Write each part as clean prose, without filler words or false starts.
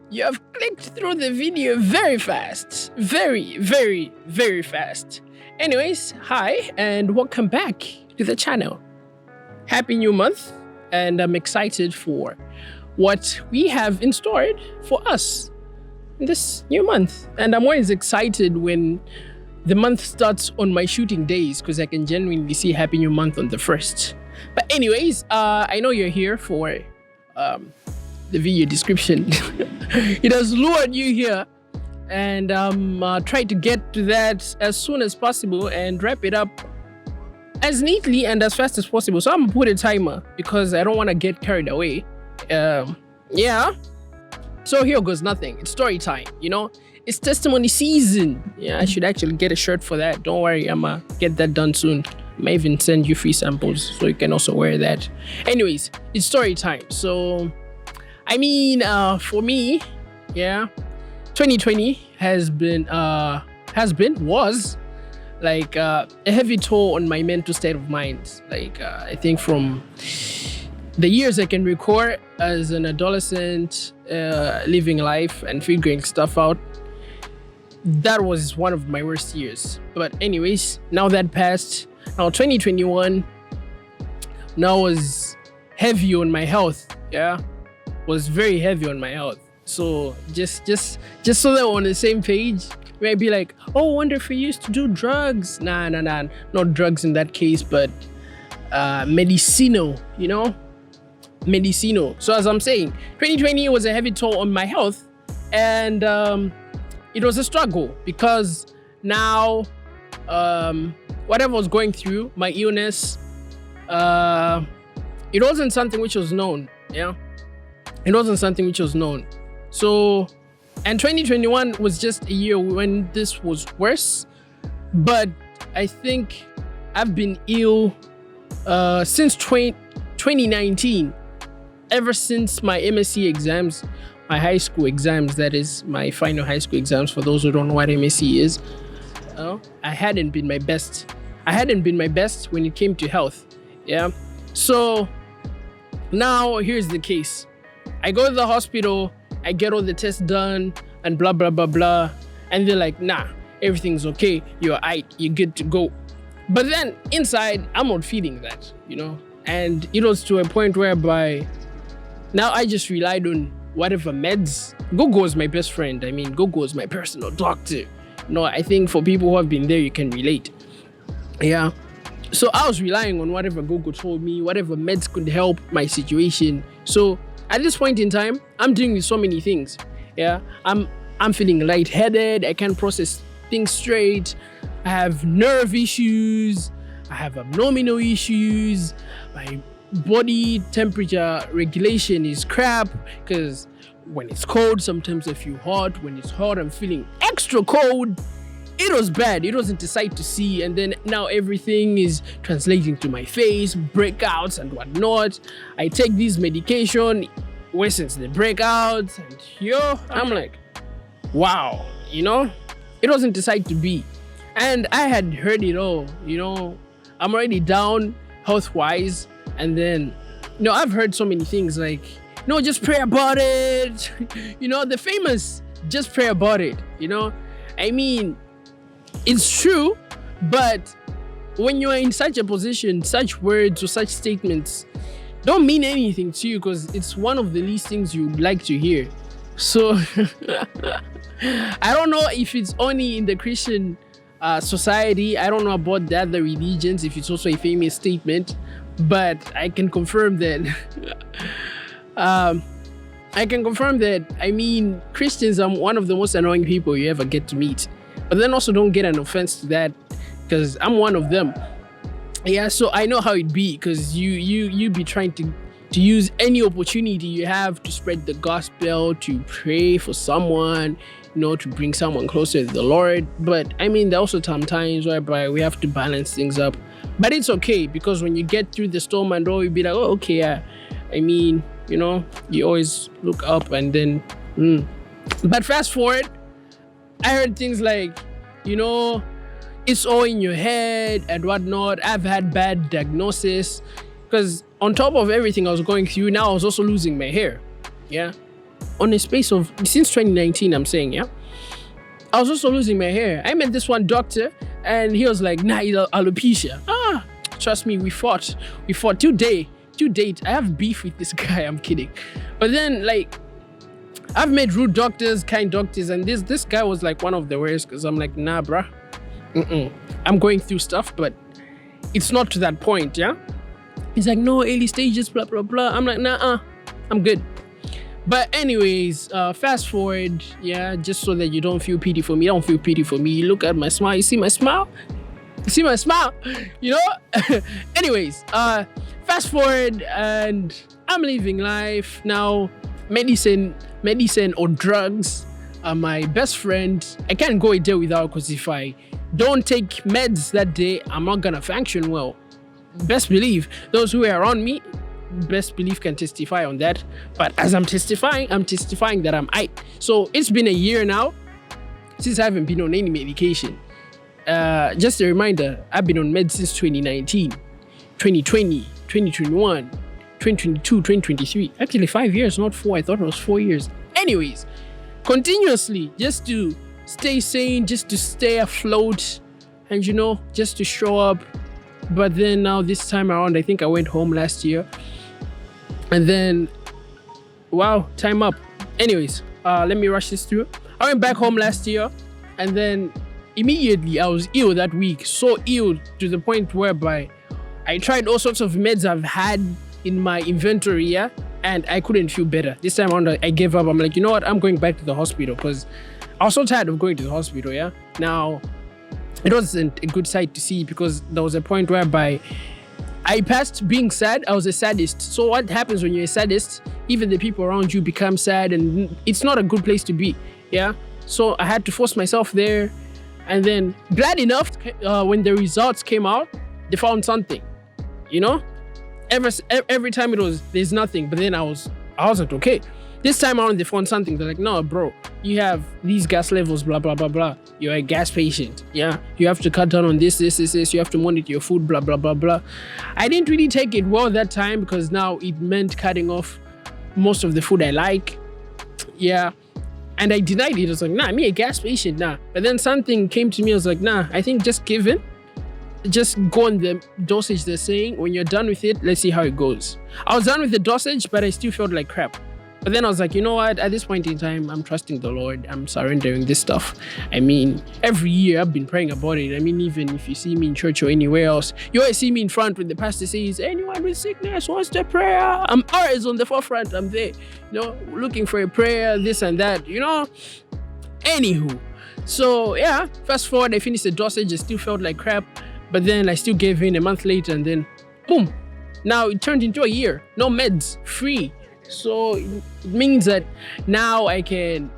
You have clicked through the video very fast. Very, very, very fast. Anyways, hi and welcome back to the channel. Happy new month, and I'm excited for what we have in store for us in this new month. And I'm always excited when the month starts on my shooting days because I can genuinely see Happy New Month on the 1st. But anyways, I know you're here for the video description. It has lured you here, and try to get to that as soon as possible and wrap it up as neatly and as fast as possible. So I'm gonna put a timer because I don't want to get carried away. Yeah. So here goes nothing. It's story time, you know? It's testimony season. Yeah, I should actually get a shirt for that. Don't worry, I'm gonna get that done soon. I may even send you free samples so you can also wear that. Anyways, it's story time. So, I mean, for me, yeah, 2020 was like a heavy toll on my mental state of mind. Like, I think from the years I can record as an adolescent, living life and figuring stuff out, that was one of my worst years. But anyways, now that passed. Now 2021 now was heavy on my health. Yeah, was very heavy on my health. So just so that we're on the same page, we might be like, oh, wonder if we used to do drugs. Nah, not drugs in that case, but medicinal, you know, medicinal. So as I'm saying, 2020 was a heavy toll on my health, and it was a struggle because now whatever I was going through, my illness, it wasn't something which was known. Yeah, it wasn't something which was known. So, and 2021 was just a year when this was worse. But I think I've been ill since 2019, ever since my MSc exams, my high school exams, that is my final high school exams. For those who don't know what MSc is, I hadn't been my best. I hadn't been my best when it came to health. Yeah. So now here's the case. I go to the hospital, I get all the tests done and blah, blah, blah, blah. And they're like, nah, everything's okay. You're alright. You're good to go. But then inside, I'm not feeling that, you know? And it was to a point whereby now I just relied on whatever meds. Gogo is my best friend. I mean, Gogo is my personal doctor. No, I think for people who have been there, you can relate. Yeah. So I was relying on whatever Gogo told me, whatever meds could help my situation. So at this point in time, I'm dealing with so many things. Yeah. I'm feeling lightheaded. I can't process things straight. I have nerve issues. I have abdominal issues. My body temperature regulation is crap because when it's cold, sometimes I feel hot. When it's hot, I'm feeling extra cold. It was bad. It wasn't a sight to see. And then now everything is translating to my face, breakouts and whatnot. I take this medication, worsens the breakouts, and I'm like, wow, you know, it wasn't a sight to be. And I had heard it all, you know, I'm already down health-wise. And then, you know, I've heard so many things like, no, just pray about it. You know, the famous, just pray about it, you know. I mean, it's true, but when you are in such a position, such words or such statements don't mean anything to you because it's one of the least things you'd like to hear. So, I don't know if it's only in the Christian society. I don't know about the other religions, if it's also a famous statement, but I can confirm that I mean, Christians are one of the most annoying people you ever get to meet. But then also don't get an offense to that because I'm one of them. Yeah, so I know how it be because you be trying to use any opportunity you have to spread the gospel, to pray for someone, you know, to bring someone closer to the Lord. But I mean, there are also times whereby we have to balance things up. But it's okay because when you get through the storm and all, you'll be like, oh, okay, yeah. I mean, you know, you always look up and then, But fast forward, I heard things like, you know, it's all in your head and whatnot. I've had bad diagnosis because on top of everything I was going through, now I was also losing my hair. Yeah. on a space of, since 2019, I'm saying, yeah, I was also losing my hair. I met this one doctor and he was like, nah, it's alopecia. Trust me, we fought to date. I have beef with this guy, I'm kidding. But then, like, I've met rude doctors, kind doctors, and this guy was like one of the worst, because I'm like, nah, bruh. I'm going through stuff, but it's not to that point, yeah? He's like, no, early stages, blah, blah, blah. I'm like, nah, I'm good. But anyways, fast forward, yeah, just so that you don't feel pity for me. Don't feel pity for me. You look at my smile. You see my smile? You know? Anyways, fast forward, and I'm living life. Now, medicine or drugs are my best friend. I can't go a day without, because if I don't take meds that day, I'm not gonna function well. Best believe, those who are around me, best believe can testify on that. But as I'm testifying that I'm aight. So it's been a year now since I haven't been on any medication. Just a reminder, I've been on meds since 2019, 2020, 2021, 2022, 2023. Actually 5 years, not 4. I thought it was 4 years. Anyways, continuously, just to stay sane, just to stay afloat, and you know, just to show up. But then now this time around, I think I went home last year, and then, wow, time up. Anyways, let me rush this through. I went back home last year, and then immediately I was ill that week. So ill to the point whereby I tried all sorts of meds I've had in my inventory, yeah, and I couldn't feel better. This time around, I gave up. I'm like, you know what? I'm going back to the hospital, because I was so tired of going to the hospital, yeah. Now, it wasn't a good sight to see, because there was a point whereby I passed being sad. I was a sadist. So what happens when you're a sadist? Even the people around you become sad, and it's not a good place to be, yeah? So I had to force myself there. And then, glad enough, when the results came out, they found something, you know? Every time it was, there's nothing. But then I was like, okay. This time around, they found something. They're like, no, bro, you have these gas levels, blah, blah, blah, blah. You're a gas patient, yeah? You have to cut down on this. You have to monitor your food, blah, blah, blah, blah. I didn't really take it well that time, because now it meant cutting off most of the food I like, yeah? And I denied it. I was like, nah, me a gas patient, nah. But then something came to me. I was like, nah, I think just give in. Just go on the dosage they're saying. When you're done with it, let's see how it goes. I was done with the dosage, but I still felt like crap. But then I was like, you know what? At this point in time, I'm trusting the Lord. I'm surrendering this stuff. I mean, every year I've been praying about it. I mean, even if you see me in church or anywhere else, you always see me in front when the pastor says, anyone with sickness wants the prayer. I'm always on the forefront. I'm there, you know, looking for a prayer, this and that, you know. Anywho, so yeah, fast forward, I finished the dosage. I still felt like crap. But then I still gave in a month later, and then boom. Now it turned into a year. No meds, free. So it means that now I can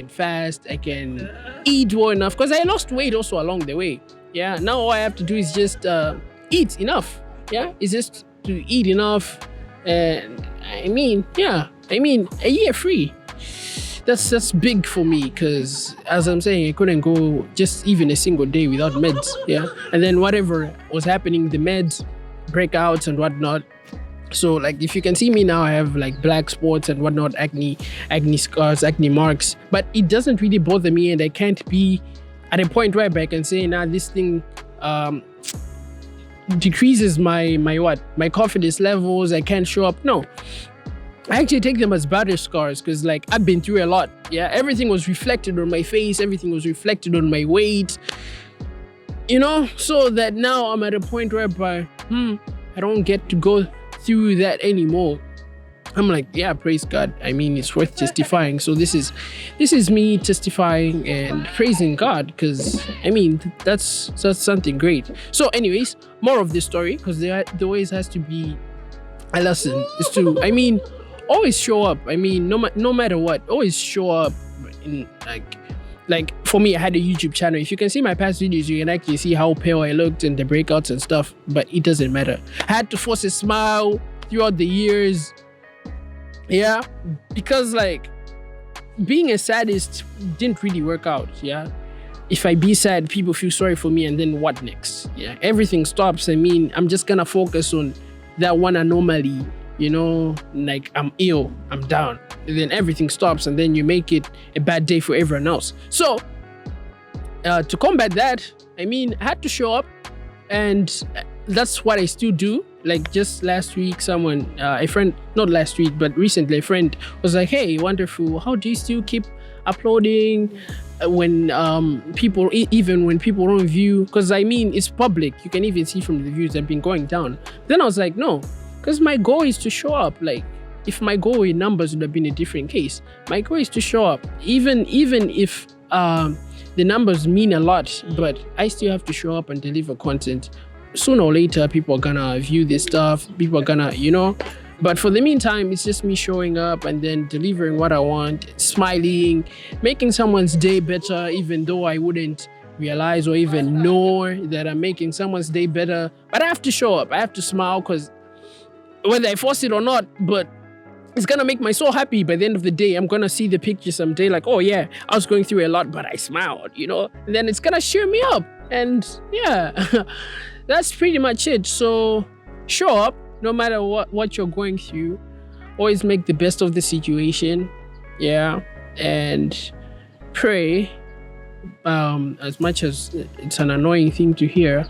fast, I can eat well enough, because I lost weight also along the way. Yeah, now all I have to do is just eat enough. Yeah, it's just to eat enough. And I mean, a year free. That's big for me, because as I'm saying, I couldn't go just even a single day without meds. Yeah, and then whatever was happening, the meds, breakouts and whatnot. So like, if you can see me now, I have like black spots and whatnot, acne scars, acne marks, but it doesn't really bother me, and I can't be at a point where I can say, nah, this thing decreases my confidence levels. I can't show up. No, I actually take them as battle scars, because like, I've been through a lot. Yeah, everything was reflected on my face, everything was reflected on my weight, you know, so that now I'm at a point whereby I don't get to go through that anymore. I'm like, yeah, praise God. I mean, it's worth testifying. So this is me testifying and praising God, because I mean, that's something great. So anyways, more of this story, because there always has to be a lesson, is to, I mean, always show up. I mean, no matter what, always show up. In like for me, I had a YouTube channel. If you can see my past videos, you can actually see how pale I looked and the breakouts and stuff, but it doesn't matter. I had to force a smile throughout the years. Yeah, because like, being a sadist didn't really work out. Yeah, if I be sad, people feel sorry for me, and then what next? Yeah, everything stops. I mean, I'm just gonna focus on that one anomaly, you know, like I'm ill, I'm down. then everything stops, and then you make it a bad day for everyone else. So to combat that, I mean, I had to show up, and that's what I still do. Like just last week, someone, a friend, not last week, but recently, a friend was like, "Hey, wonderful, how do you still keep uploading when people, even when people don't view?" Because I mean, it's public. You can even see from the views that have been going down. Then I was like, no, because my goal is to show up. Like, if my goal in numbers would have been a different case, my goal is to show up, even if the numbers mean a lot, but I still have to show up and deliver content. Sooner or later, people are gonna view this stuff. People are gonna, But for the meantime, it's just me showing up and then delivering what I want, smiling, making someone's day better, even though I wouldn't realize or even know that I'm making someone's day better. But I have to show up. I have to smile, because whether I force it or not, but it's gonna make my soul happy. By the end of the day, I'm gonna see the picture someday like, oh yeah, I was going through a lot, but I smiled, And then it's gonna cheer me up. And yeah, that's pretty much it. So show up, no matter what you're going through. Always make the best of the situation. Yeah. And pray. As much as it's an annoying thing to hear,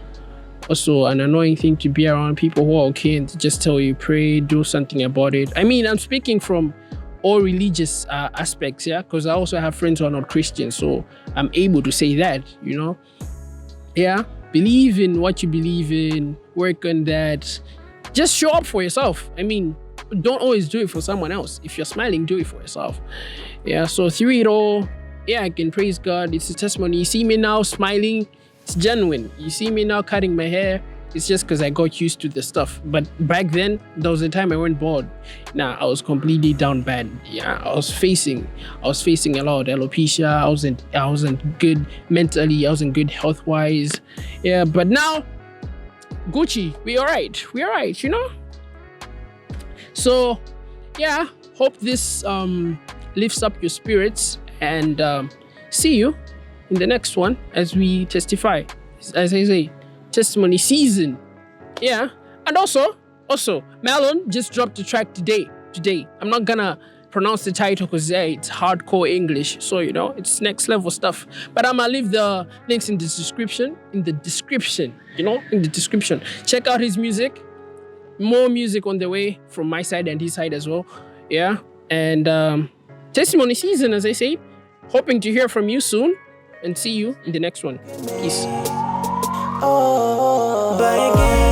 also an annoying thing to be around people who are okay and just tell you, pray, do something about it. I mean, I'm speaking from all religious aspects, yeah, because I also have friends who are not Christians, so I'm able to say that, Yeah, believe in what you believe in, work on that. Just show up for yourself. I mean, don't always do it for someone else. If you're smiling, do it for yourself. Yeah, so through it all, yeah, I can praise God. It's a testimony. You see me now smiling, it's genuine. You see me now cutting my hair, it's just because I got used to the stuff. But back then, there was a time I went bald. I was completely down bad. Yeah, I was facing a lot of alopecia. I wasn't good mentally. I wasn't good health-wise. Yeah, but now, Gucci, we all right, So, yeah, hope this lifts up your spirits, and see you in the next one as we testify. As I say, testimony season. Yeah, and also, Marlon just dropped the track today. I'm not gonna pronounce the title because it's hardcore English, so it's next level stuff. But I'm gonna leave the links in the description. In the description. Check out his music. More music on the way from my side and his side as well. Yeah, and testimony season, as I say. Hoping to hear from you soon, and see you in the next one. Peace. Oh, but again.